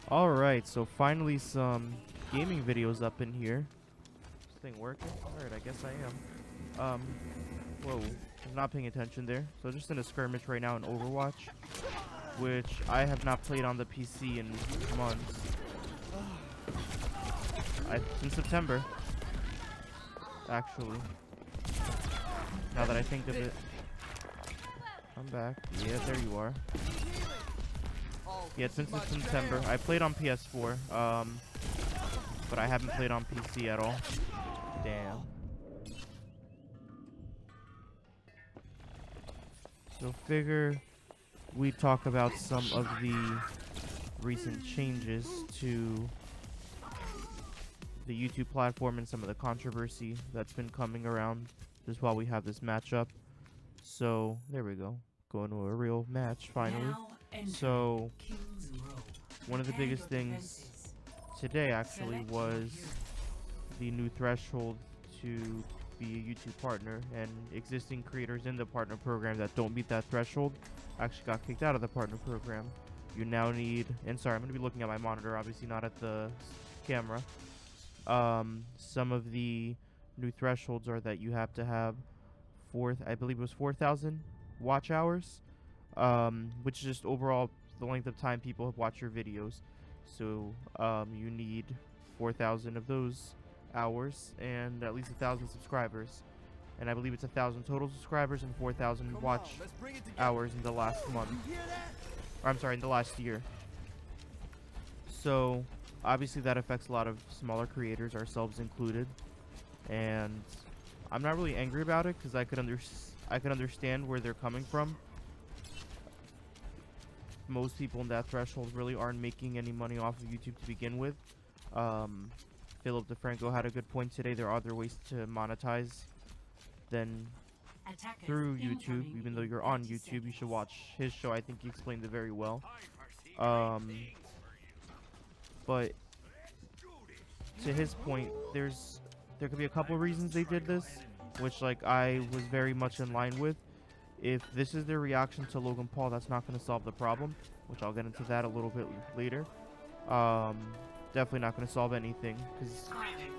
Alright, so finally some gaming videos up in here. Is this thing working? Alright, I guess I am. Whoa, I'm not paying attention there. So just in a skirmish right now in Overwatch, which I have not played on the PC in months. Since September, actually. Now that I think of it. I'm back. Yeah, there you are. Yeah, since September. I played on PS4, but I haven't played on PC at all. Damn. So figure we talk about some of the recent changes to the YouTube platform and some of the controversy that's been coming around just while we have this matchup. So there we go. Going to a real match finally. So one of the biggest things today actually was the new threshold to be a YouTube partner, and existing creators in the partner program that don't meet that threshold actually got kicked out of the partner program. You now need, and sorry, I'm going to be looking at my monitor, obviously not at the camera. Some of the new thresholds are that you have to have I believe it was 4,000 watch hours, which is just overall the length of time people have watched your videos. So you need 4,000 of those hours and at least 1,000 subscribers, and I believe it's 1,000 total subscribers and 4,000 watch hours in the last month, or I'm sorry, in the last year. So obviously that affects a lot of smaller creators, ourselves included, and I'm not really angry about it because I could understand where they're coming from. Most people in that threshold really aren't making any money off of YouTube to begin with. Philip DeFranco had a good point today. There are other ways to monetize than through YouTube. Even though you're on YouTube, you should watch his show. I think he explained it very well. But to his point, there could be a couple of reasons they did this, which like I was very much in line with. If this is their reaction to Logan Paul, that's not going to solve the problem, which I'll get into that a little bit later. Definitely not going to solve anything, because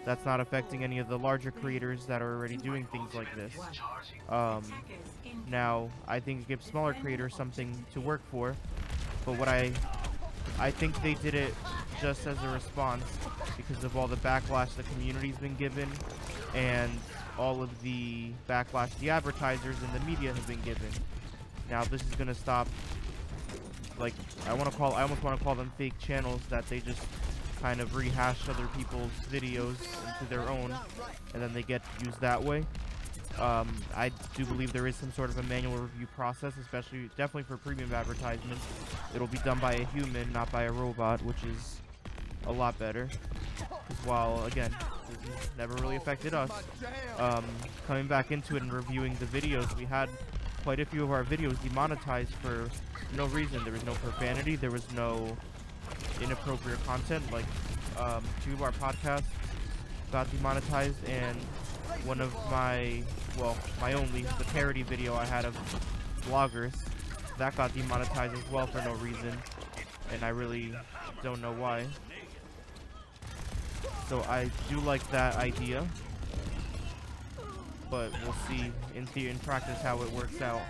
that's not affecting any of the larger creators that are already doing things like this. Now, I think it gives smaller creators something to work for, but what I think they did it just as a response because of all the backlash the community's been given and all of the backlash the advertisers and the media have been given. Now this is gonna stop, like, I almost want to call them fake channels that they just kind of rehash other people's videos into their own and then they get used that way. I do believe there is some sort of a manual review process, definitely for premium advertisements. It'll be done by a human, not by a robot, which is a lot better. Because while, again, this never really affected us, coming back into it and reviewing the videos, we had quite a few of our videos demonetized for no reason. There was no profanity, there was no inappropriate content. Like, 2 of our podcasts got demonetized, and one of the parody video I had of vloggers, that got demonetized as well for no reason, and I really don't know why. So I do like that idea, but we'll see in practice how it works out.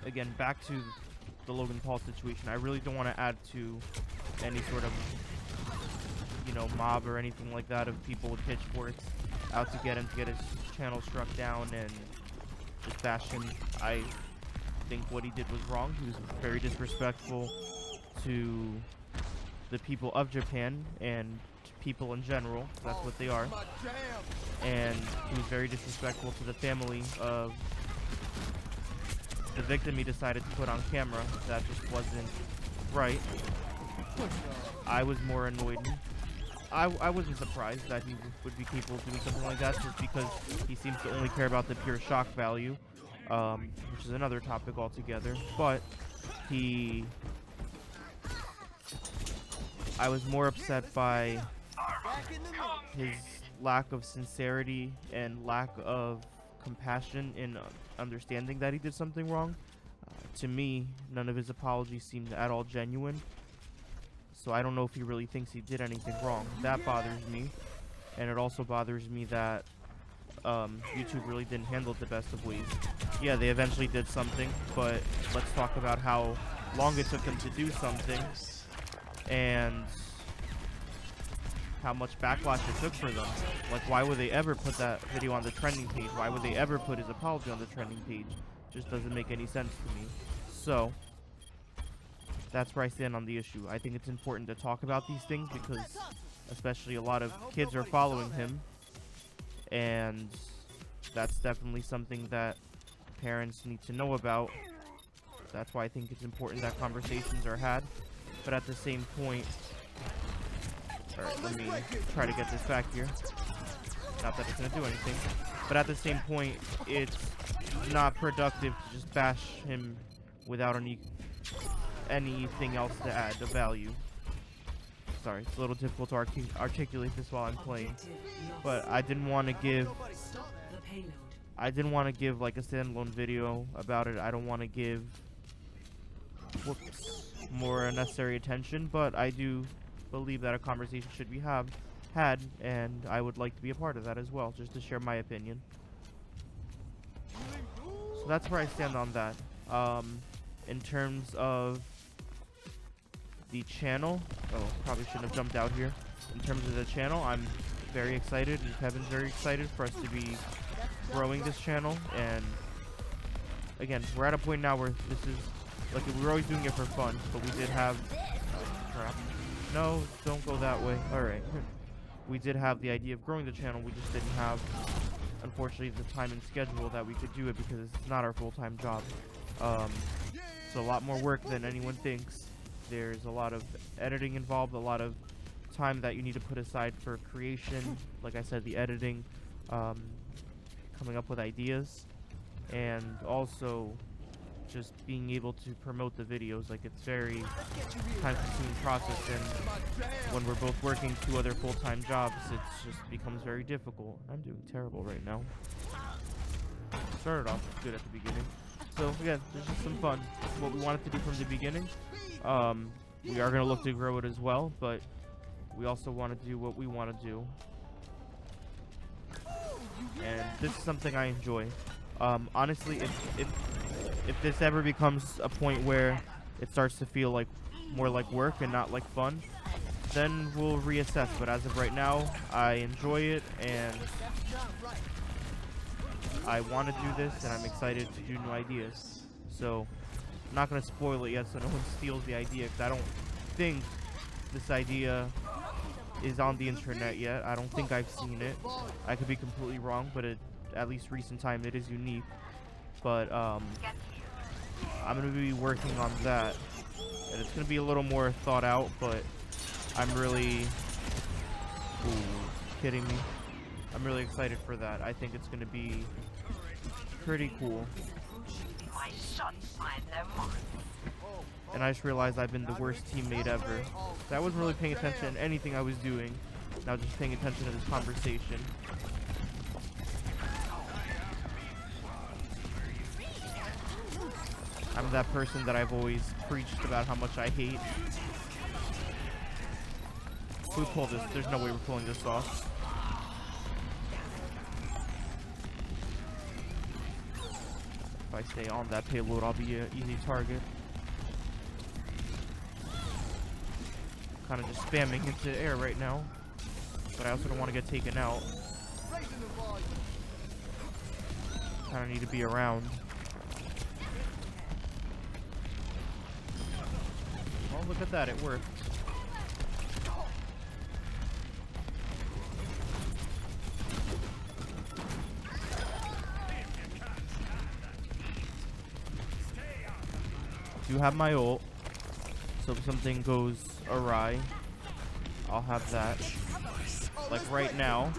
Again, back to the Logan Paul situation. I really don't want to add to any sort of, mob or anything like that of people with pitchforks out to get him, to get his channel struck down and just bash him. I think what he did was wrong. He was very disrespectful to the people of Japan and people in general. That's what they are. And he was very disrespectful to the family of the victim he decided to put on camera. That just wasn't right. I was more annoyed. I wasn't surprised that he would be capable of doing something like that, just because he seems to only care about the pure shock value, which is another topic altogether. But I was more upset by his lack of sincerity and lack of compassion in understanding that he did something wrong. To me, none of his apologies seemed at all genuine. So I don't know if he really thinks he did anything wrong. That bothers me. And it also bothers me that YouTube really didn't handle it the best of ways. Yeah, they eventually did something, but let's talk about how long it took them to do something and how much backlash it took for them. Like, why would they ever put that video on the trending page? Why would they ever put his apology on the trending page? Just doesn't make any sense to me. So that's where I stand on the issue. I think it's important to talk about these things because especially a lot of kids are following him, and that's definitely something that parents need to know about. That's why I think it's important that conversations are had. But at the same point, alright, let me try to get this back here. Not that it's gonna do anything. But at the same point, it's not productive to just bash him without anything else to add of value. Sorry, it's a little difficult to articulate this while I'm playing. But I didn't want to give like a standalone video about it. I don't want to give more unnecessary attention, but I do believe that a conversation should be had, and I would like to be a part of that as well, just to share my opinion. So that's where I stand on that. In terms of the channel, probably shouldn't have jumped out here. In terms of the channel, I'm very excited, and Kevin's very excited for us to be growing this channel. And again, we're at a point now where this is like, we were always doing it for fun, but we did have crap. No, don't go that way. Alright. We did have the idea of growing the channel, we just didn't have, unfortunately, the time and schedule that we could do it because it's not our full-time job. It's a lot more work than anyone thinks. There's a lot of editing involved, a lot of time that you need to put aside for creation. Like I said, the editing, coming up with ideas, and also just being able to promote the videos. Like, it's very time-consuming process, and when we're both working 2 other full-time jobs, it just becomes very difficult. I'm doing terrible right now. Started off good at the beginning. So again, there's just some fun. It's what we wanted to do from the beginning. We are going to look to grow it as well, but we also want to do what we want to do. And this is something I enjoy. Honestly, if this ever becomes a point where it starts to feel like more like work and not like fun, then we'll reassess. But as of right now, I enjoy it, and I want to do this, and I'm excited to do new ideas. So I'm not going to spoil it yet so no one steals the idea, because I don't think this idea is on the internet yet. I don't think I've seen it. I could be completely wrong, but at least recent time it is unique. But I'm going to be working on that, and it's going to be a little more thought out, but I'm really... Ooh, kidding me? I'm really excited for that. I think it's going to be pretty cool. And I just realized I've been the worst teammate ever. So I wasn't really paying attention to anything I was doing. Now just paying attention to this conversation. I'm that person that I've always preached about how much I hate. We pull this. There's no way we're pulling this off. If I stay on that payload, I'll be an easy target. Kind of just spamming into air right now, but I also don't want to get taken out. Kind of need to be around. Well, look at that, it worked. I do have my ult, so if something goes awry, I'll have that. Like right now.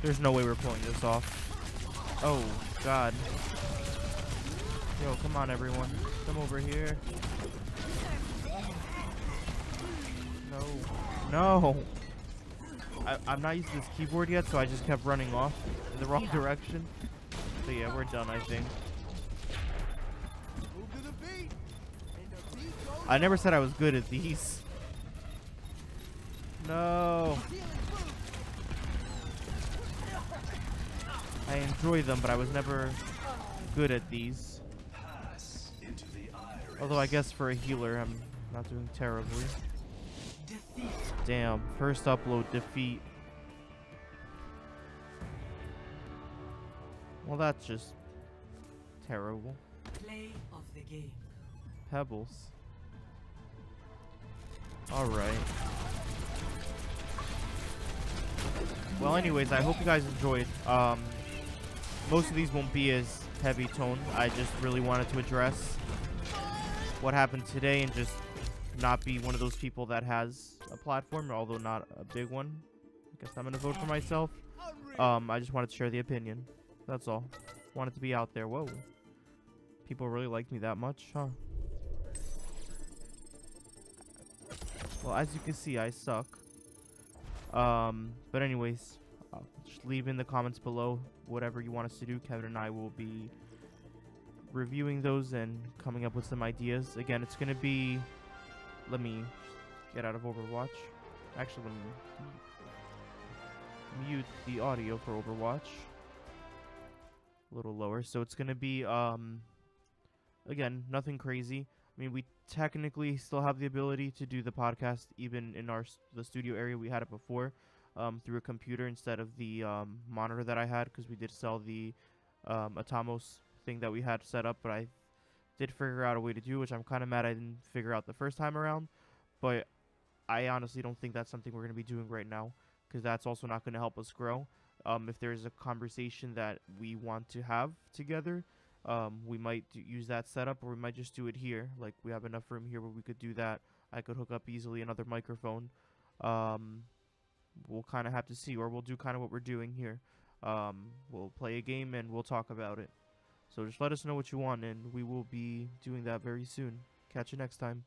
There's no way we're pulling this off. Oh, God. Yo, come on, everyone. Come over here. No. No! I'm not used to this keyboard yet, so I just kept running off in the wrong direction. So yeah, we're done, I think. I never said I was good at these. No! I enjoy them, but I was never good at these. Although I guess for a healer, I'm not doing terribly. Damn, first upload defeat. Well, that's just terrible. Play of the game. Pebbles. Alright. Well, anyways, I hope you guys enjoyed. Most of these won't be as heavy toned. I just really wanted to address what happened today and just not be one of those people that has a platform, although not a big one. I guess I'm gonna vote for myself. I just wanted to share the opinion. That's all. Wanted to be out there. Whoa. People really like me that much, huh? Well, as you can see, I suck. But anyways, just leave in the comments below whatever you want us to do. Kevin and I will be reviewing those and coming up with some ideas. Again, it's gonna be... Let me get out of Overwatch. Actually, let me mute the audio for Overwatch. A little lower. So it's gonna be, again, nothing crazy. I mean, we technically still have the ability to do the podcast even in the studio area. We had it before through a computer instead of the monitor that I had, because we did sell the Atomos thing that we had set up, but I did figure out a way to do, which I'm kind of mad I didn't figure out the first time around. But I honestly don't think that's something we're going to be doing right now, because that's also not going to help us grow. If there's a conversation that we want to have together, we might use that setup, or we might just do it here. Like, we have enough room here where we could do that. I could hook up easily another microphone. We'll kind of have to see, or we'll do kind of what we're doing here. We'll play a game and we'll talk about it. So just let us know what you want, and we will be doing that very soon. Catch you next time.